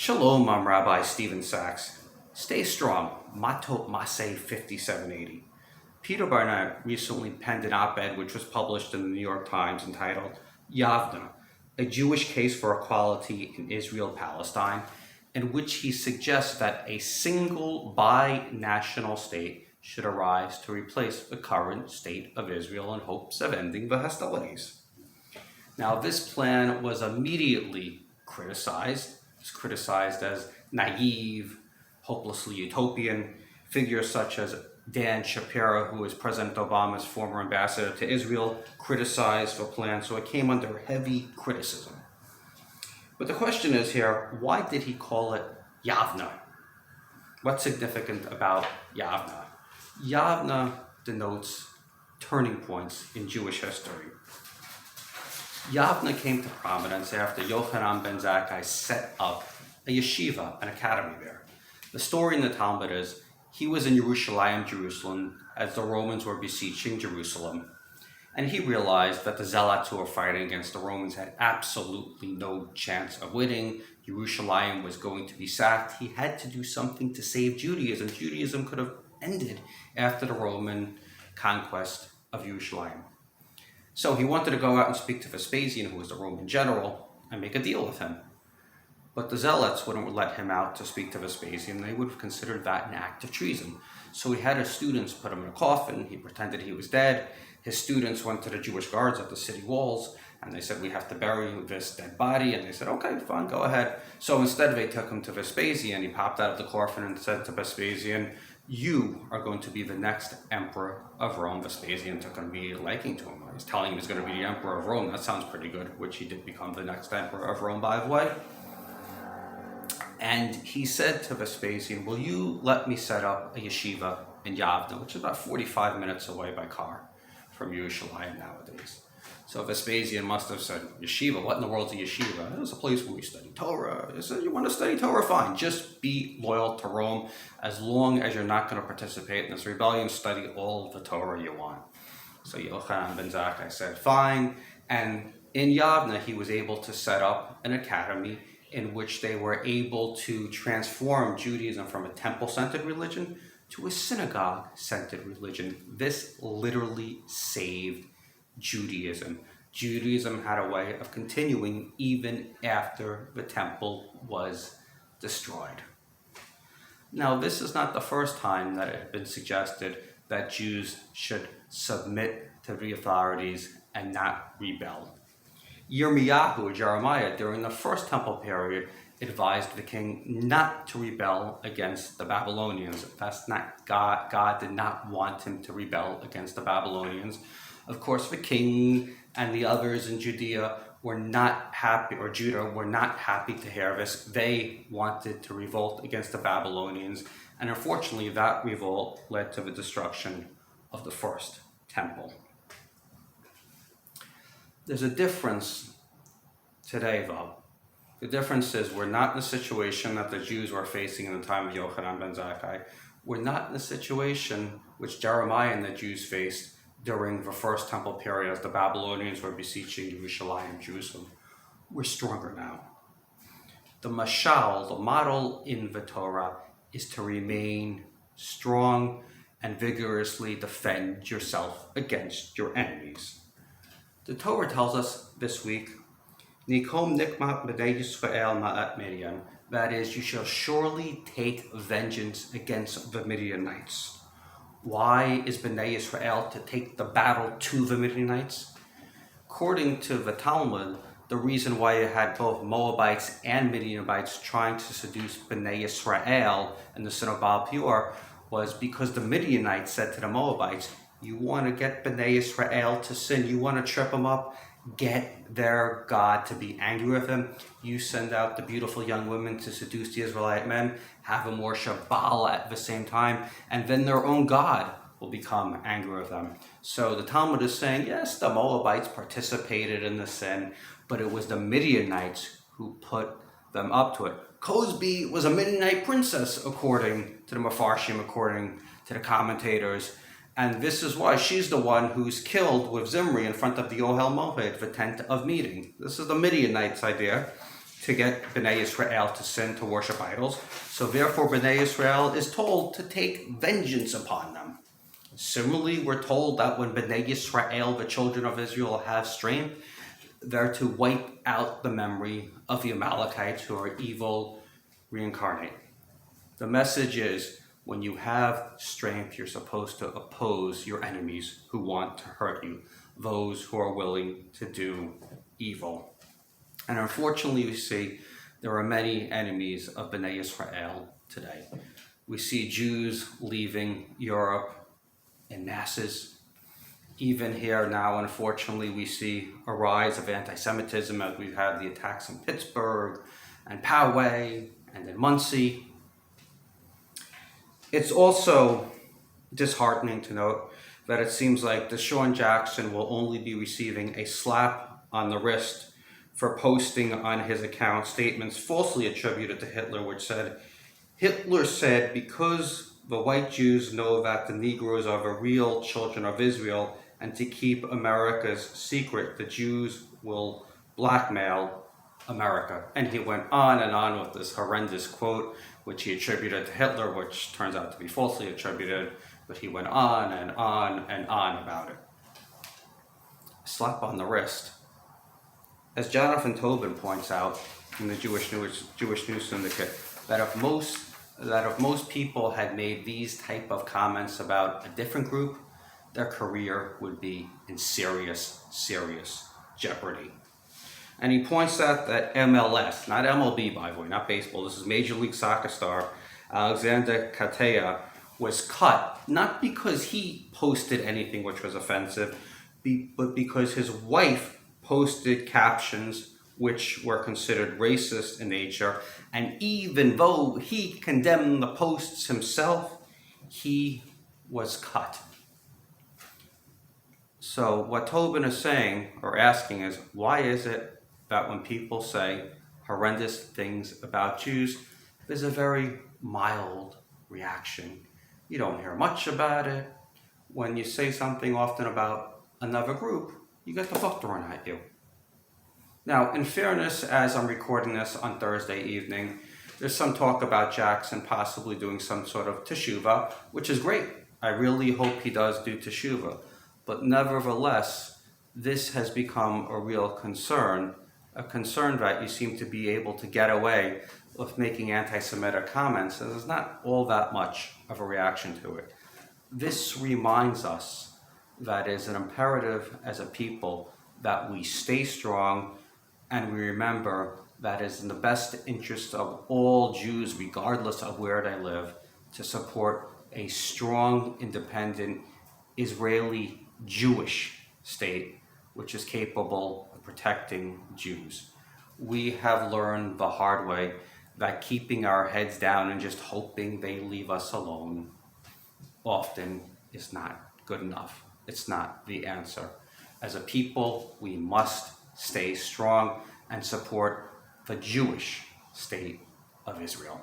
Shalom, I'm Rabbi Stephen Sachs. Stay strong, Matot Masei 5780. Peter Barnett recently penned an op-ed which was published in the New York Times entitled Yavna, a Jewish case for equality in Israel-Palestine, in which he suggests that a single bi-national state should arise to replace the current state of Israel in hopes of ending the hostilities. Now, this plan was immediately criticized. It was criticized as naive, hopelessly utopian. Figures such as Dan Shapira, who was President Obama's former ambassador to Israel, criticized the plan, so it came under heavy criticism. But the question is here, why did he call it Yavna? What's significant about Yavna? Yavna denotes turning points in Jewish history. Yavna came to prominence after Yochanan ben Zakkai set up a yeshiva, an academy there. The story in the Talmud is he was in Jerusalem, as the Romans were besieging Jerusalem, and he realized that the zealots who were fighting against the Romans had absolutely no chance of winning. Jerusalem was going to be sacked. He had to do something to save Judaism. Judaism could have ended after the Roman conquest of Jerusalem. So he wanted to go out and speak to Vespasian, who was the Roman general, and make a deal with him. But the zealots wouldn't let him out to speak to Vespasian. They would have considered that an act of treason. So he had his students put him in a coffin. He pretended he was dead. His students went to the Jewish guards at the city walls, and they said, "We have to bury this dead body." And they said, "Okay, fine, go ahead." So instead, they took him to Vespasian. He popped out of the coffin and said to Vespasian, "You are going to be the next emperor of Rome." Vespasian took an immediate liking to him. He was telling him he was going to be the emperor of Rome. That sounds pretty good, which he did become the next emperor of Rome, by the way. And he said to Vespasian, "Will you let me set up a yeshiva in Yavna," which is about 45 minutes away by car from Yerushalayim nowadays. So Vespasian must have said, "Yeshiva? What in the world's a yeshiva?" "It's a place where we study Torah." He said, "You want to study Torah? Fine. Just be loyal to Rome. As long as you're not going to participate in this rebellion, study all the Torah you want." So Yochanan ben Zakkai said, "Fine." And in Yavna, he was able to set up an academy in which they were able to transform Judaism from a temple-centered religion to a synagogue-centered religion. This literally saved Judaism. Judaism had a way of continuing even after the temple was destroyed. Now, this is not the first time that it had been suggested that Jews should submit to the authorities and not rebel. Yirmiyahu, Jeremiah, during the first temple period, advised the king not to rebel against the Babylonians. That's not God. God did not want him to rebel against the Babylonians. Of course, the king and the others in Judea were not happy, or Judah were not happy to hear this. They wanted to revolt against the Babylonians, and unfortunately, that revolt led to the destruction of the first temple. There's a difference today, though. The difference is we're not in the situation that the Jews were facing in the time of Yochanan ben Zakkai. We're not in the situation which Jeremiah and the Jews faced during the first temple period as the Babylonians were besieging Jerusalem. We're stronger now. The mashal, the model in the Torah, is to remain strong and vigorously defend yourself against your enemies. The Torah tells us this week, Nikom nikmat b'nei Yisrael ma'at Midian. That is, you shall surely take vengeance against the Midianites. Why is Bnei Israel to take the battle to the Midianites? According to the Talmud, the reason why you had both Moabites and Midianites trying to seduce Bnei Israel in the sin of Baal Peor was because the Midianites said to the Moabites, "You want to get Bnei Israel to sin, you want to trip them up, get their God to be angry with them. You send out the beautiful young women to seduce the Israelite men, have them worship Baal at the same time, and then their own God will become angry with them." So the Talmud is saying, yes, the Moabites participated in the sin, but it was the Midianites who put them up to it. Cosby was a Midianite princess, according to the Mefarshim, according to the commentators. And this is why she's the one who's killed with Zimri in front of the Ohel Moed, the tent of meeting. This is the Midianites' idea. to get Bnei Israel to sin, to worship idols. So therefore Bnei Israel is told to take vengeance upon them. Similarly, we're told that when Bnei Israel, the children of Israel, have strength, they're to wipe out the memory of the Amalekites, who are evil reincarnate. The message is, when you have strength, you're supposed to oppose your enemies who want to hurt you, those who are willing to do evil. And unfortunately, we see there are many enemies of Bnei Israel today. We see Jews leaving Europe in masses. Even here now, unfortunately, we see a rise of anti-Semitism, as we've had the attacks in Pittsburgh and Poway and in Muncie. It's also disheartening to note that it seems like Deshaun Jackson will only be receiving a slap on the wrist for posting on his account statements falsely attributed to Hitler, which said, Hitler said, because the white Jews know that the Negroes are the real children of Israel, and to keep America's secret, the Jews will blackmail America. And he went on with this horrendous quote, which he attributed to Hitler, which turns out to be falsely attributed, but he went on and on and on about it. Slap on the wrist. As Jonathan Tobin points out in the Jewish News Syndicate, that if most people had made these type of comments about a different group, their career would be in serious jeopardy. And he points out that MLS, not MLB by the way, not baseball, this is Major League Soccer star Alexander Katea, was cut not because he posted anything which was offensive, but because his wife posted captions which were considered racist in nature, and even though he condemned the posts himself, he was cut. So what Tobin is saying, or asking, is why is it that when people say horrendous things about Jews, there's a very mild reaction? You don't hear much about it. When you say something often about another group, you get the book thrown at you. Now, in fairness, as I'm recording this on Thursday evening, there's some talk about Jackson possibly doing some sort of teshuvah, which is great. I really hope he does do teshuvah. But nevertheless, this has become a real concern, a concern that you seem to be able to get away with making anti-Semitic comments, and there's not all that much of a reaction to it. This reminds us that it is an imperative as a people that we stay strong, and we remember that it is in the best interest of all Jews, regardless of where they live, to support a strong, independent, Israeli Jewish state which is capable of protecting Jews. We have learned the hard way that keeping our heads down and just hoping they leave us alone often is not good enough. It's not the answer. As a people, we must stay strong and support the Jewish state of Israel.